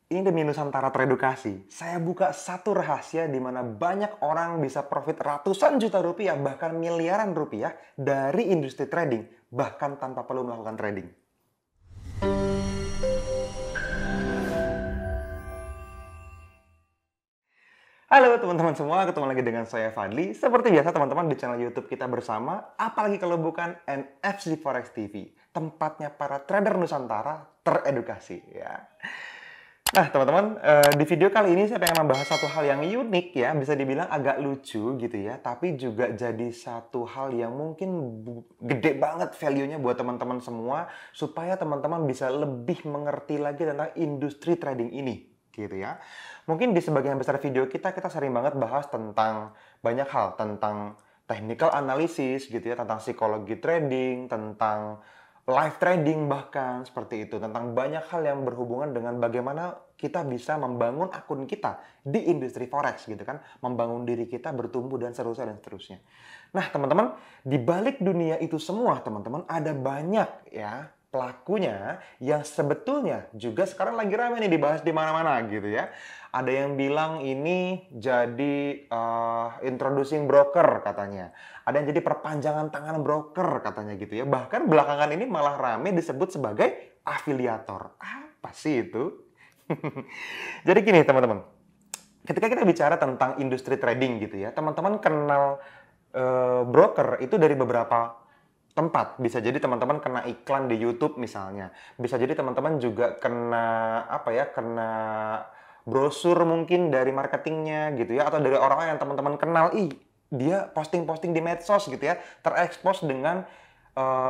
Ini demi Nusantara teredukasi. Saya buka satu rahasia di mana banyak orang bisa profit ratusan juta rupiah, bahkan miliaran rupiah dari industri trading, bahkan tanpa perlu melakukan trading. Halo teman-teman semua, ketemu lagi dengan saya Fadli. Seperti biasa teman-teman di channel YouTube kita bersama, apalagi kalau bukan NFC Forex TV, tempatnya para trader Nusantara teredukasi ya. Nah teman-teman, di video kali ini saya pengen membahas satu hal yang unik ya, bisa dibilang agak lucu gitu ya, tapi juga jadi satu hal yang mungkin gede banget value-nya buat teman-teman semua, supaya teman-teman bisa lebih mengerti lagi tentang industri trading ini gitu ya. Mungkin di sebagian besar video kita sering banget bahas tentang banyak hal, tentang technical analysis gitu ya, tentang psikologi trading, tentang live trading bahkan seperti itu, tentang banyak hal yang berhubungan dengan bagaimana kita bisa membangun akun kita di industri forex gitu kan, membangun diri kita bertumbuh dan seterusnya dan seterusnya. Nah, teman-teman, di balik dunia itu semua, teman-teman, ada banyak ya pelakunya yang sebetulnya juga sekarang lagi ramai nih dibahas di mana-mana gitu ya. Ada yang bilang ini jadi introducing broker katanya. Ada yang jadi perpanjangan tangan broker katanya gitu ya. Bahkan belakangan ini malah rame disebut sebagai afiliator. Apa sih itu? Jadi gini teman-teman, ketika kita bicara tentang industri trading gitu ya, teman-teman kenal broker itu dari beberapa tempat. Bisa jadi teman-teman kena iklan di YouTube misalnya. Bisa jadi teman-teman juga kena apa ya, kena brosur mungkin dari marketingnya gitu ya, atau dari orang-orang yang teman-teman kenal. Ih, dia posting-posting di medsos gitu ya, terekspos dengan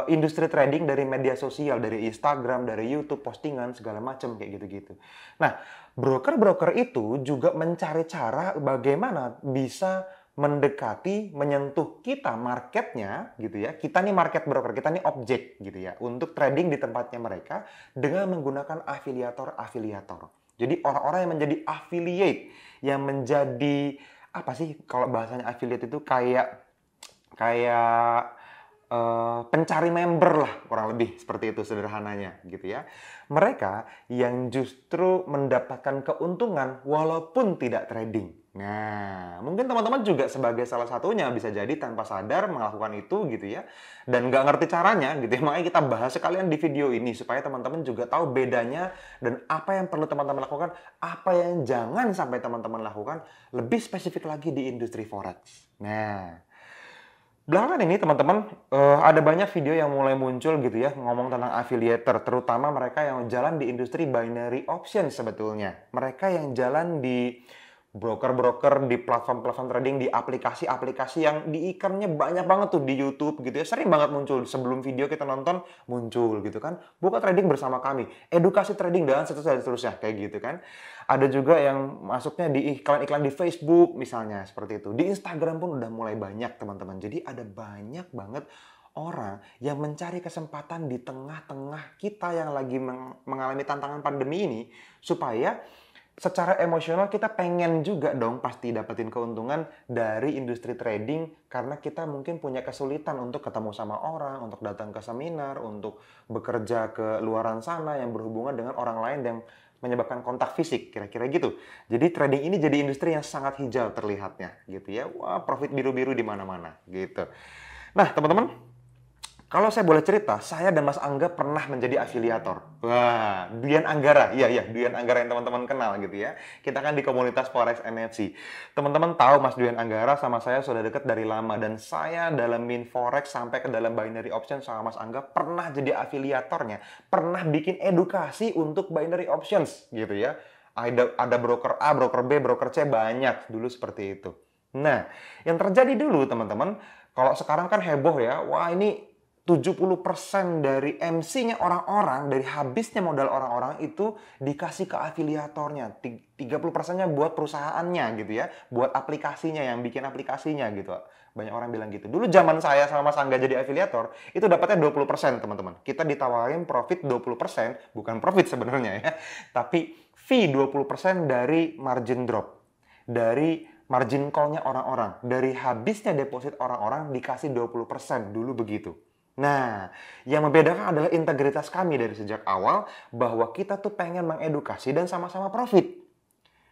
industri trading dari media sosial, dari Instagram, dari YouTube, postingan segala macam kayak gitu-gitu. Nah, broker-broker itu juga mencari cara bagaimana bisa mendekati, menyentuh kita marketnya gitu ya. Kita nih market broker, kita nih objek gitu ya untuk trading di tempatnya mereka dengan menggunakan afiliator-afiliator. Jadi orang-orang yang menjadi affiliate, yang menjadi apa sih kalau bahasanya affiliate itu kayak kayak pencari member lah, kurang lebih seperti itu sederhananya gitu ya. Mereka yang justru mendapatkan keuntungan walaupun tidak trading. Nah, mungkin teman-teman juga sebagai salah satunya bisa jadi tanpa sadar melakukan itu gitu ya. Dan nggak ngerti caranya gitu ya. Makanya kita bahas sekalian di video ini supaya teman-teman juga tahu bedanya dan apa yang perlu teman-teman lakukan, apa yang jangan sampai teman-teman lakukan, lebih spesifik lagi di industri forex. Nah, belakangan ini teman-teman, ada banyak video yang mulai muncul gitu ya, ngomong tentang affiliator, terutama mereka yang jalan di industri binary option sebetulnya. Mereka yang jalan di broker-broker, di platform-platform trading, di aplikasi-aplikasi yang di ikannya banyak banget tuh di YouTube gitu ya. Sering banget muncul sebelum video kita nonton muncul gitu kan. Buka trading bersama kami, edukasi trading dan seterusnya dan seterusnya kayak gitu kan. Ada juga yang masuknya di iklan-iklan di Facebook misalnya seperti itu. Di Instagram pun udah mulai banyak teman-teman. Jadi ada banyak banget orang yang mencari kesempatan di tengah-tengah kita yang lagi mengalami tantangan pandemi ini supaya secara emosional kita pengen juga dong pasti dapetin keuntungan dari industri trading karena kita mungkin punya kesulitan untuk ketemu sama orang, untuk datang ke seminar, untuk bekerja ke luaran sana yang berhubungan dengan orang lain yang menyebabkan kontak fisik, kira-kira gitu. Jadi trading ini jadi industri yang sangat hijau terlihatnya gitu ya. Wah, profit biru-biru di mana-mana gitu. Nah, teman-teman, kalau saya boleh cerita, saya dan Mas Angga pernah menjadi afiliator. Wah, Duyan Anggara. Iya, iya, Duyan Anggara yang teman-teman kenal gitu ya. Kita kan di komunitas Forex NFC. Teman-teman tahu Mas Duyan Anggara sama saya sudah dekat dari lama. Dan saya dalamin Forex sampai ke dalam binary option sama Mas Angga pernah jadi afiliatornya. Pernah bikin edukasi untuk binary options gitu ya. Ada broker A, broker B, broker C, banyak dulu seperti itu. Nah, yang terjadi dulu teman-teman, kalau sekarang kan heboh ya, wah ini 70% dari MC-nya orang-orang, dari habisnya modal orang-orang itu dikasih ke afiliatornya. 30%-nya buat perusahaannya gitu ya, buat aplikasinya, yang bikin aplikasinya gitu. Banyak orang bilang gitu. Dulu zaman saya sama Mas Angga jadi afiliator, itu dapatnya 20% teman-teman. Kita ditawarin profit 20%, bukan profit sebenarnya ya, tapi fee 20% dari margin drop. Dari margin call-nya orang-orang. Dari habisnya deposit orang-orang dikasih 20%, dulu begitu. Nah, yang membedakan adalah integritas kami dari sejak awal bahwa kita tuh pengen mengedukasi dan sama-sama profit.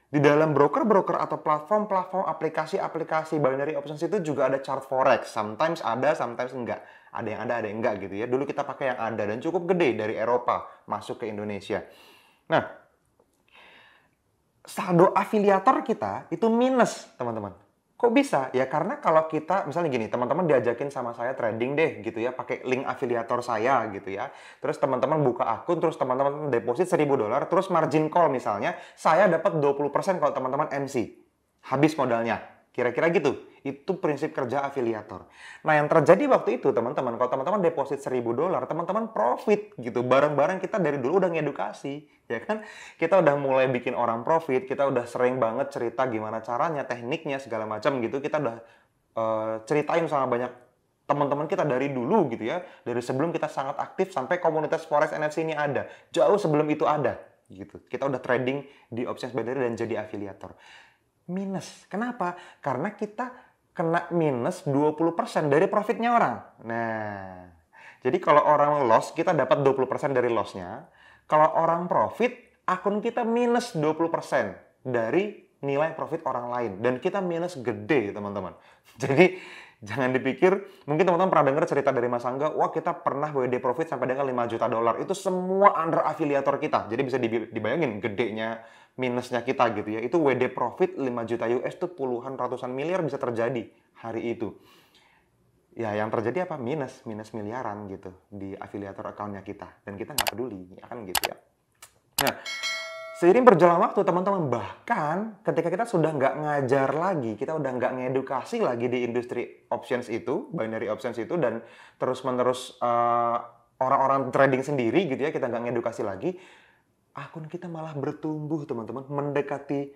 Di dalam broker-broker atau platform-platform aplikasi-aplikasi binary options itu juga ada chart forex. Sometimes ada, sometimes enggak. Ada yang enggak gitu ya. Dulu kita pakai yang ada dan cukup gede dari Eropa masuk ke Indonesia. Nah, saldo afiliator kita itu minus, teman-teman. Kok bisa? Ya karena kalau kita, misalnya gini, teman-teman diajakin sama saya trading deh gitu ya, pakai link afiliator saya gitu ya. Terus teman-teman buka akun, terus teman-teman deposit $1.000, terus margin call misalnya, saya dapat 20% kalau teman-teman MC. Habis modalnya. Kira-kira gitu. Itu prinsip kerja afiliator. Nah, yang terjadi waktu itu, teman-teman, kalau teman-teman deposit $1.000, teman-teman profit gitu. Bareng-bareng kita dari dulu udah ngedukasi, ya kan? Kita udah mulai bikin orang profit, kita udah sering banget cerita gimana caranya, tekniknya, segala macam gitu. Kita udah ceritain sama banyak teman-teman kita dari dulu gitu ya. Dari sebelum kita sangat aktif sampai komunitas Forex NFC ini ada. Jauh sebelum itu ada gitu. Kita udah trading di options binary dan jadi afiliator. Minus. Kenapa? Karena kita kena minus 20% dari profitnya orang. Nah, jadi kalau orang loss, kita dapat 20% dari lossnya. Kalau orang profit, akun kita minus 20% dari nilai profit orang lain. Dan kita minus gede, teman-teman. Jadi, jangan dipikir, mungkin teman-teman pernah dengar cerita dari Mas Angga, wah kita pernah WD profit sampai dengan $5 juta. Itu semua under afiliator kita. Jadi bisa dibayangin gedenya minusnya kita gitu ya. Itu WD profit 5 juta US tuh puluhan ratusan miliar bisa terjadi hari itu. Ya yang terjadi apa? Minus miliaran gitu di afiliator account-nya kita. Dan kita nggak peduli, ya kan gitu ya. Nah, seiring berjalan waktu teman-teman, bahkan ketika kita sudah nggak ngajar lagi, kita udah nggak ngedukasi lagi di industri options itu, binary options itu, dan terus-menerus orang-orang trading sendiri gitu ya, kita nggak ngedukasi lagi, akun kita malah bertumbuh teman-teman, mendekati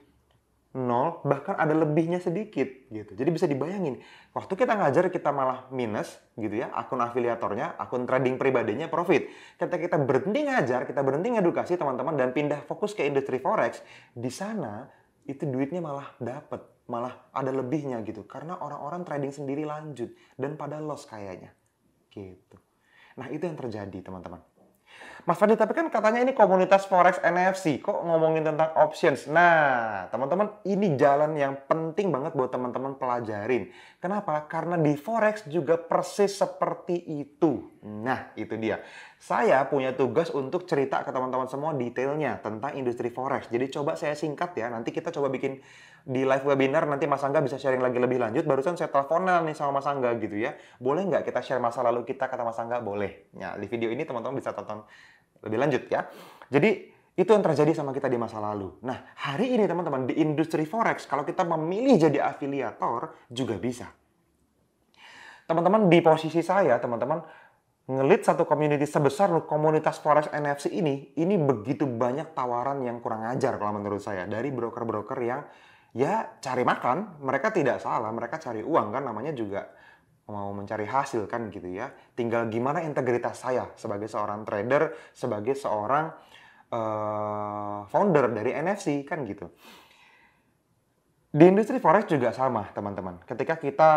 0, bahkan ada lebihnya sedikit gitu. Jadi bisa dibayangin, waktu kita ngajar kita malah minus gitu ya, akun afiliatornya, akun trading pribadinya profit. Ketika kita berhenti ngajar, kita berhenti ngedukasi teman-teman dan pindah fokus ke industri forex, di sana itu duitnya malah dapat, malah ada lebihnya gitu. Karena orang-orang trading sendiri lanjut dan pada loss kayaknya. Gitu. Nah, itu yang terjadi, teman-teman. Mas Fadli, tapi kan katanya ini komunitas Forex NFC, kok ngomongin tentang options? Nah, teman-teman, ini jalan yang penting banget buat teman-teman pelajarin. Kenapa? Karena di Forex juga persis seperti itu. Nah, itu dia. Saya punya tugas untuk cerita ke teman-teman semua detailnya tentang industri Forex. Jadi coba saya singkat ya, nanti kita coba bikin di live webinar, nanti Mas Angga bisa sharing lagi lebih lanjut. Barusan saya teleponan nih sama Mas Angga gitu ya. Boleh nggak kita share masa lalu kita, kata Mas Angga? Boleh. Nah, di video ini teman-teman bisa tonton lebih lanjut ya. Jadi itu yang terjadi sama kita di masa lalu. Nah, hari ini teman-teman di industri Forex, kalau kita memilih jadi afiliator juga bisa. Teman-teman di posisi saya, teman-teman ngelit satu community sebesar komunitas Forex NFC ini begitu banyak tawaran yang kurang ajar kalau menurut saya. Dari broker-broker yang ya cari makan, mereka tidak salah, mereka cari uang kan, namanya juga mau mencari hasil kan gitu ya. Tinggal gimana integritas saya sebagai seorang trader, sebagai seorang founder dari NFC kan gitu. Di industri forex juga sama, teman-teman. Ketika kita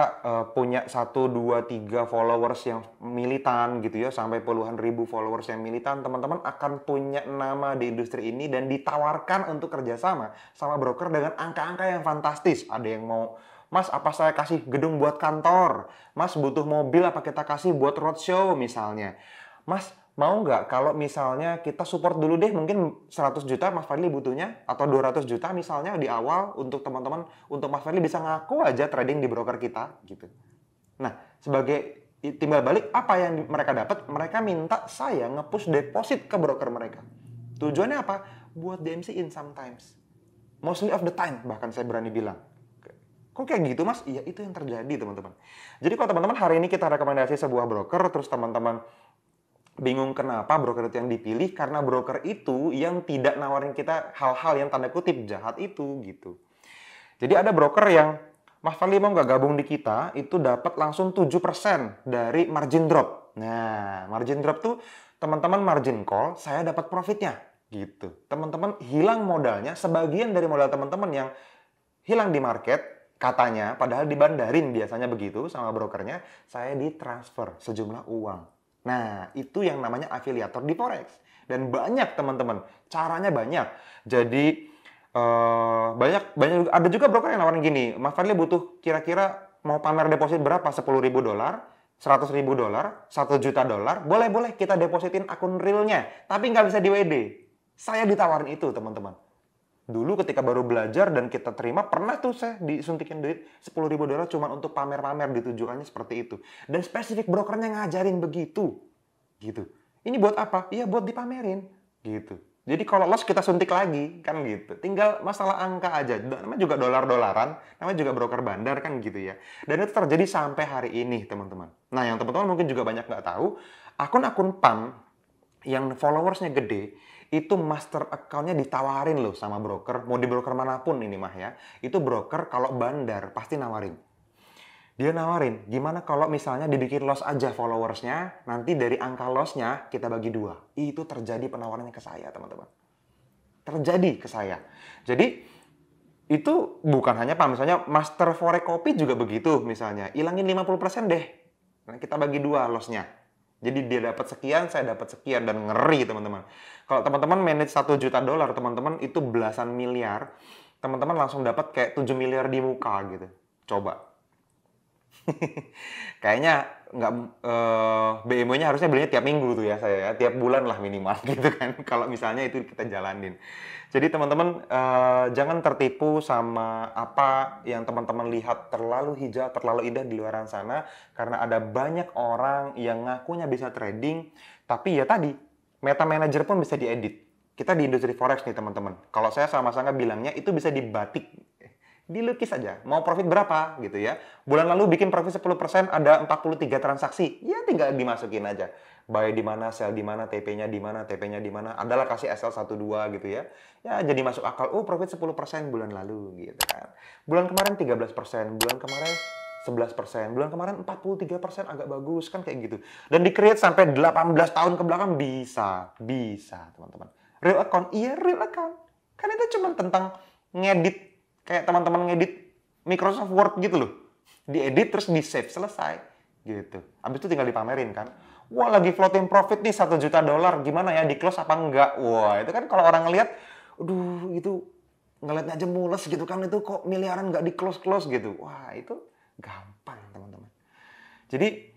punya 1, 2, 3 followers yang militan gitu ya, sampai puluhan ribu followers yang militan, teman-teman akan punya nama di industri ini dan ditawarkan untuk kerjasama sama broker dengan angka-angka yang fantastis. Ada yang mau, Mas, apa saya kasih gedung buat kantor? Mas, butuh mobil, apa kita kasih buat roadshow misalnya? Mas, mau nggak kalau misalnya kita support dulu deh, mungkin 100 juta Mas Fadli butuhnya, atau 200 juta misalnya di awal untuk teman-teman, untuk Mas Fadli bisa ngaku aja trading di broker kita gitu. Nah, sebagai timbal balik apa yang mereka dapat? Mereka minta saya nge-push deposit ke broker mereka. Tujuannya apa? Buat DMC-in sometimes. Mostly of the time, bahkan saya berani bilang. Kok kayak gitu, Mas? Iya, itu yang terjadi, teman-teman. Jadi kalau teman-teman hari ini kita rekomendasi sebuah broker, terus teman-teman bingung kenapa broker itu yang dipilih, karena broker itu yang tidak nawarin kita hal-hal yang tanda kutip jahat itu gitu. Jadi ada broker yang, Mas Fadli mau nggak gabung di kita, itu dapat langsung 7% dari margin drop. Nah, margin drop tuh teman-teman margin call, saya dapat profitnya gitu. Teman-teman hilang modalnya, sebagian dari modal teman-teman yang hilang di market, katanya, padahal dibandarin biasanya begitu sama brokernya, saya ditransfer sejumlah uang. Nah, itu yang namanya afiliator di Forex. Dan banyak teman-teman, caranya banyak. Jadi banyak ada juga broker yang nawarin gini, Mas Fadli butuh kira-kira mau pamer deposit berapa? $10.000, $100.000, $1 juta, boleh kita depositin akun realnya, tapi nggak bisa di WD. Saya ditawarin itu teman-teman. Dulu ketika baru belajar dan kita terima, pernah tuh saya disuntikin duit $10.000 cuma untuk pamer-pamer, ditujukannya seperti itu. Dan spesifik brokernya ngajarin begitu. Gitu. Ini buat apa? Iya buat dipamerin. Gitu. Jadi kalau loss kita suntik lagi, kan gitu. Tinggal masalah angka aja. Namanya juga dolar-dolaran, namanya juga broker bandar kan gitu ya. Dan itu terjadi sampai hari ini teman-teman. Nah yang teman-teman mungkin juga banyak nggak tahu, akun-akun PAM yang followersnya gede, itu master account-nya ditawarin loh sama broker, mau di broker manapun ini mah ya. Itu broker kalau bandar pasti nawarin. Dia nawarin, gimana kalau misalnya dibikin loss aja followersnya, nanti dari angka lossnya kita bagi 2. Itu terjadi penawarannya ke saya teman-teman. Terjadi ke saya. Jadi itu bukan hanya PAM, misalnya Master Forex Copy juga begitu misalnya. Ilangin 50% deh. Nah, kita bagi 2 lossnya. Jadi dia dapat sekian, saya dapat sekian, dan ngeri teman-teman. Kalau teman-teman manage $1 juta, teman-teman itu belasan miliar, teman-teman langsung dapat kayak 7 miliar di muka gitu. Coba. Kayaknya nggak BMO-nya harusnya belinya tiap minggu tuh ya saya ya, tiap bulan lah minimal gitu kan. Kalau misalnya itu kita jalanin. Jadi teman-teman jangan tertipu sama apa yang teman-teman lihat terlalu hijau, terlalu indah di luar sana, karena ada banyak orang yang ngakunya bisa trading, tapi ya tadi meta manager pun bisa diedit. Kita di industri forex nih teman-teman. Kalau saya sama-sama bilangnya itu bisa dibatik. Dilukis aja, mau profit berapa gitu ya. Bulan lalu bikin profit 10%, ada 43 transaksi. Ya tinggal dimasukin aja. Buy di mana, sell di mana, TP-nya di mana, TP-nya di mana. Adalah kasih SL 1-2 gitu ya. Ya jadi masuk akal. Oh, profit 10% bulan lalu gitu kan. Bulan kemarin 13%, bulan kemarin 11%, bulan kemarin 43%, agak bagus kan kayak gitu. Dan di-create sampai 18 tahun ke belakang bisa teman-teman. Real account, iya real account. Kan itu cuma tentang ngedit. Kayak teman-teman ngedit Microsoft Word gitu loh. Diedit terus di-save, selesai. Gitu. Habis itu tinggal dipamerin kan. Wah lagi floating profit nih $1 juta. Gimana ya, di-close apa enggak? Wah itu kan kalau orang ngelihat, aduh itu ngeliatnya aja mules gitu kan. Itu kok miliaran nggak di-close gitu. Wah itu gampang teman-teman. Jadi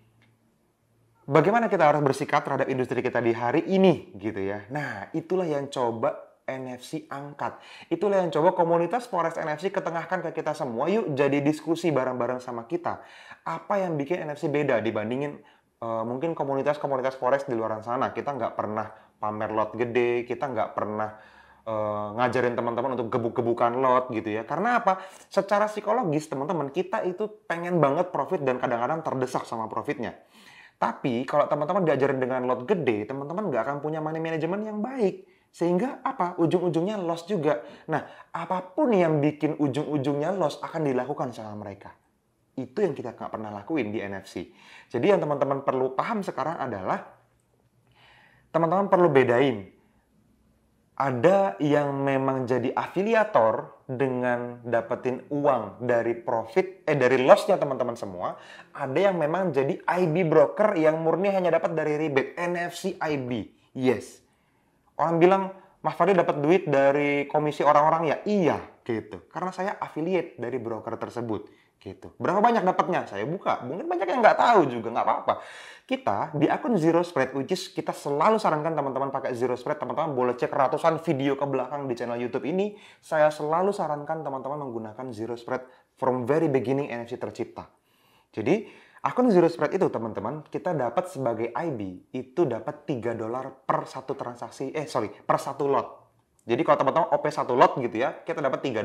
bagaimana kita harus bersikap terhadap industri kita di hari ini gitu ya. Nah itulah yang coba NFC angkat. Itulah yang coba komunitas Forex NFC ketengahkan ke kita semua. Yuk jadi diskusi bareng-bareng sama kita. Apa yang bikin NFC beda dibandingin mungkin komunitas-komunitas Forex di luar sana. Kita nggak pernah pamer lot gede, kita nggak pernah ngajarin teman-teman untuk gebuk-gebukan lot gitu ya. Karena apa? Secara psikologis teman-teman, kita itu pengen banget profit dan kadang-kadang terdesak sama profitnya. Tapi kalau teman-teman diajarin dengan lot gede, teman-teman nggak akan punya money management yang baik. Sehingga apa? Ujung-ujungnya loss juga. Nah, apapun yang bikin ujung-ujungnya loss akan dilakukan sama mereka. Itu yang kita nggak pernah lakuin di NFC. Jadi yang teman-teman perlu paham sekarang adalah teman-teman perlu bedain. Ada yang memang jadi afiliator dengan dapetin uang dari profit, dari lossnya teman-teman semua. Ada yang memang jadi IB broker yang murni hanya dapat dari rebate. NFC IB. Yes. Orang bilang, Mas Fadli dapat duit dari komisi orang-orang ya? Iya, gitu. Karena saya affiliate dari broker tersebut, gitu. Berapa banyak dapatnya? Saya buka. Mungkin banyak yang nggak tahu juga, nggak apa-apa. Kita di akun Zero Spread, which is kita selalu sarankan teman-teman pakai Zero Spread. Teman-teman boleh cek ratusan video ke belakang di channel YouTube ini. Saya selalu sarankan teman-teman menggunakan Zero Spread from very beginning NFC tercipta. Jadi, akun Zero Spread itu teman-teman, kita dapat sebagai IB, itu dapat $3 per satu transaksi, per satu lot. Jadi kalau teman-teman OP satu lot gitu ya, kita dapat $3.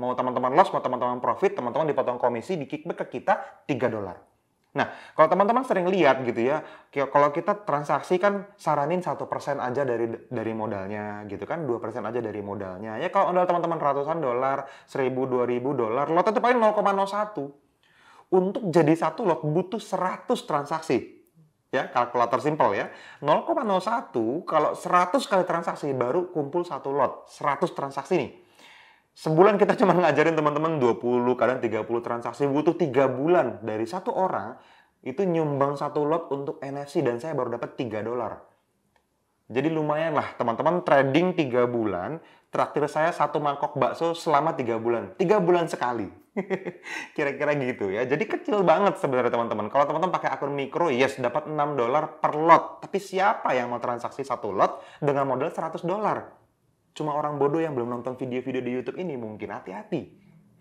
Mau teman-teman loss, mau teman-teman profit, teman-teman dipotong komisi, di kickback ke kita $3. Nah, kalau teman-teman sering lihat gitu ya, kalau kita transaksi kan saranin 1% aja dari modalnya gitu kan, 2% aja dari modalnya. Ya kalau modal teman-teman ratusan dolar, 1.000, 2.000 dolar, lot itu paling 0,01. Untuk jadi satu lot butuh 100 transaksi. Ya, kalkulator simpel ya. 0,01 kalau 100 kali transaksi baru kumpul satu lot. 100 transaksi nih. Sebulan kita cuma ngajarin teman-teman 20, kadang 30 transaksi. Butuh 3 bulan dari satu orang itu nyumbang satu lot untuk NFC dan saya baru dapat $3. Jadi lumayan lah teman-teman, trading 3 bulan, traktir saya satu mangkok bakso selama 3 bulan. 3 bulan sekali. Kira-kira gitu ya. Jadi kecil banget sebenarnya teman-teman. Kalau teman-teman pakai akun mikro, yes dapat $6 per lot. Tapi siapa yang mau transaksi satu lot dengan modal $100? Cuma orang bodoh yang belum nonton video-video di YouTube ini mungkin. Hati-hati.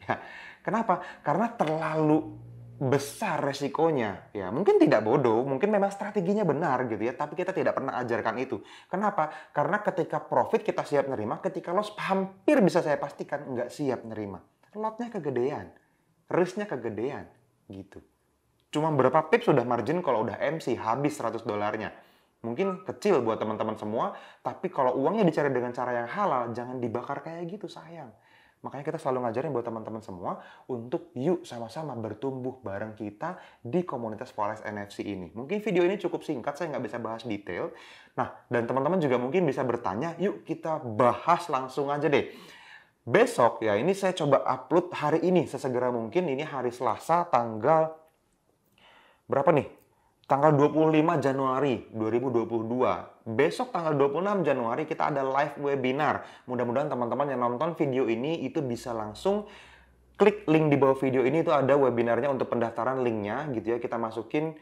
Ya. Kenapa? Karena terlalu besar resikonya. Ya, mungkin tidak bodoh, mungkin memang strateginya benar gitu ya, tapi kita tidak pernah ajarkan itu. Kenapa? Karena ketika profit kita siap nerima, ketika loss hampir bisa saya pastikan nggak siap nerima. Lotnya kegedean, risknya kegedean gitu. Cuma berapa pips sudah margin kalau udah MC, habis $100-nya. Mungkin kecil buat teman-teman semua, tapi kalau uangnya dicari dengan cara yang halal, jangan dibakar kayak gitu, sayang. Makanya kita selalu ngajarin buat teman-teman semua untuk yuk sama-sama bertumbuh bareng kita di komunitas Forex NFC ini. Mungkin video ini cukup singkat, saya nggak bisa bahas detail. Nah, dan teman-teman juga mungkin bisa bertanya, yuk kita bahas langsung aja deh. Besok ya, ini saya coba upload hari ini sesegera mungkin. Ini hari Selasa tanggal berapa nih? Tanggal 25 Januari 2022. Besok tanggal 26 Januari kita ada live webinar. Mudah-mudahan teman-teman yang nonton video ini itu bisa langsung klik link di bawah video ini, itu ada webinarnya untuk pendaftaran, linknya gitu ya. Kita masukin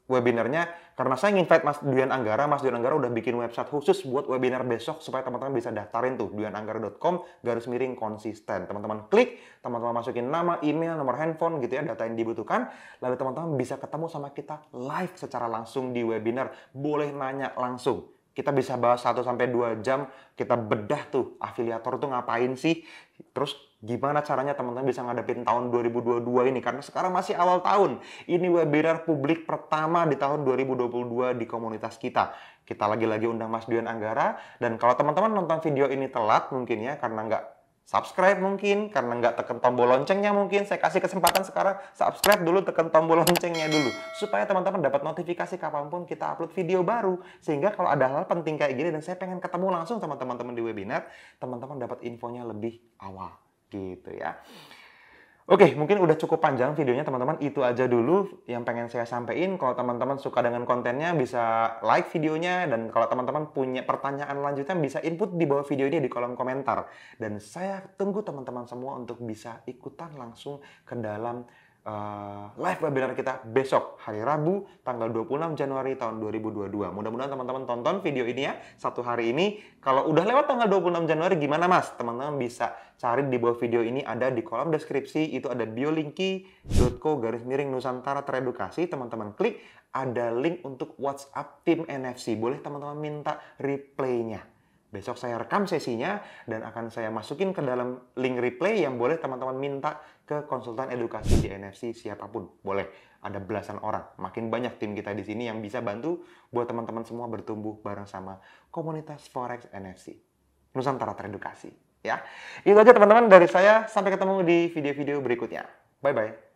webinarnya karena saya nginvite Mas Duyan Anggara. Mas Duyan Anggara udah bikin website khusus buat webinar besok supaya teman-teman bisa daftarin tuh duyananggara.com/konsisten. Teman-teman klik, teman-teman masukin nama, email, nomor handphone gitu ya, data yang dibutuhkan. Lalu teman-teman bisa ketemu sama kita live secara langsung di webinar. Boleh nanya langsung. Kita bisa bahas 1-2 jam, kita bedah tuh afiliator tuh ngapain sih, terus gimana caranya teman-teman bisa ngadepin tahun 2022 ini, karena sekarang masih awal tahun. Ini webinar publik pertama di tahun 2022 di komunitas kita. Kita lagi-lagi undang Mas Duyan Anggara, dan kalau teman-teman nonton video ini telat mungkin ya, karena nggak subscribe mungkin, karena nggak tekan tombol loncengnya mungkin, saya kasih kesempatan sekarang, subscribe dulu, tekan tombol loncengnya dulu. Supaya teman-teman dapat notifikasi kapanpun kita upload video baru. Sehingga kalau ada hal penting kayak gini dan saya pengen ketemu langsung sama teman-teman di webinar, teman-teman dapat infonya lebih awal. Gitu ya. Oke, mungkin udah cukup panjang videonya teman-teman. Itu aja dulu yang pengen saya sampaikan. Kalau teman-teman suka dengan kontennya bisa like videonya. Dan kalau teman-teman punya pertanyaan lanjutan bisa input di bawah video ini di kolom komentar. Dan saya tunggu teman-teman semua untuk bisa ikutan langsung ke dalam live webinar kita besok hari Rabu tanggal 26 Januari tahun 2022. Mudah-mudahan teman-teman tonton video ini ya satu hari ini. Kalau udah lewat tanggal 26 Januari gimana Mas? Teman-teman bisa cari di bawah video ini, ada di kolom deskripsi, itu ada biolinki.co/Nusantara Teredukasi. Teman-teman klik, ada link untuk WhatsApp tim NFC. Boleh teman-teman minta replaynya. Besok saya rekam sesinya dan akan saya masukin ke dalam link replay yang boleh teman-teman minta ke konsultan edukasi di NFC siapapun. Boleh, ada belasan orang. Makin banyak tim kita di sini yang bisa bantu buat teman-teman semua bertumbuh bareng sama komunitas Forex NFC. Nusantara Teredukasi. Ya, itu aja teman-teman dari saya. Sampai ketemu di video-video berikutnya. Bye-bye.